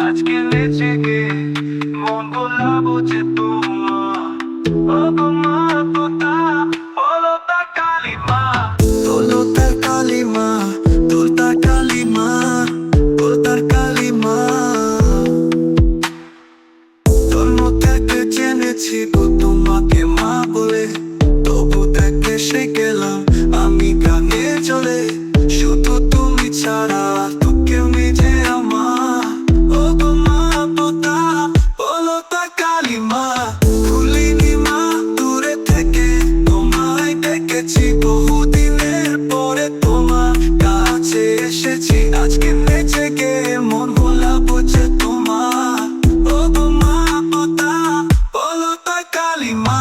আজকে নেচে গে মন গোলাবো যে তোমার বলতা কালিমা দৌলতার কালিমা দৌলতার কালিমা দৌলতার কালিমা জন্ম থেকে জেনেছি গো তোমাকে মা বলে, তবু দেখতে সে গেলাম আমি গানে চলে। শুধু তুমি ছাড়া তো কেউ নেই যে আমার, ও গো মা পোতা বলতা কালিমা। ভুলিনি মা দূরে থেকে তোমায় দেখেছি, বহুদিনের পরে তোমার কাছে এসেছি। আজকে নেচে গে মন ভোলাবো যে তোমার, ও গো মা পোতা বলতা কালিমা।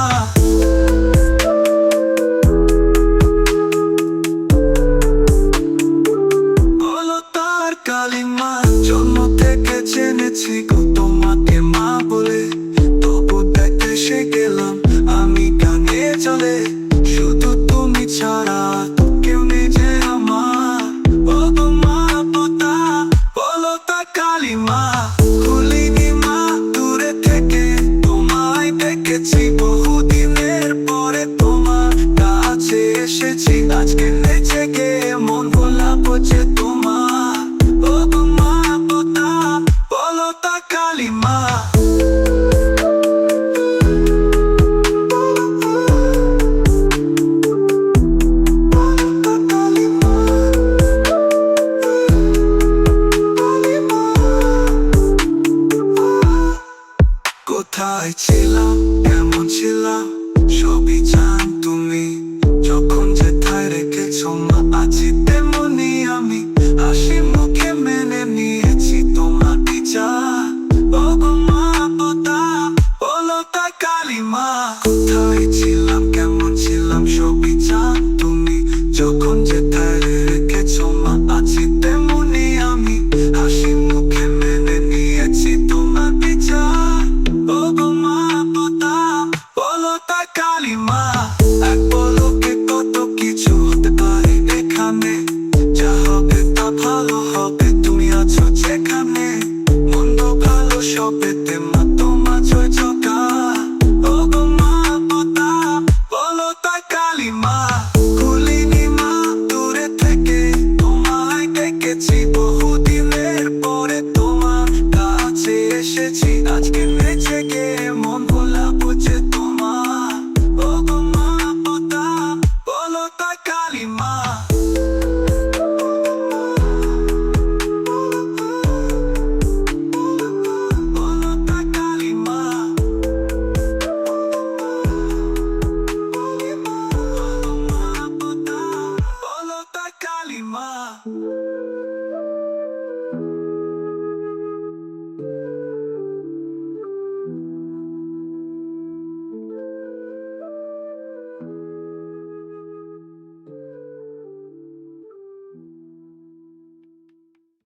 বলতার কালিমা জন্ম থেকে জেনেছি গো তোমাকে মা বলে, তবু দেখতে সে গেলাম আমি গানে চলে। শুধু তুমি ছাড়া তো কেউ নেই যে আমার, ও গো মা পোতা বলতা কালিমা। ভুলিনি মা দূরে থেকে তোমায় দেখেছি, বহুদিনের পরে তোমার কাছে এসেছি। আজকে নেচে গে মন ভোলাবো যে তোমার, ও গো মা পোতা বলতা কালিমা। কোথায় ছিলাম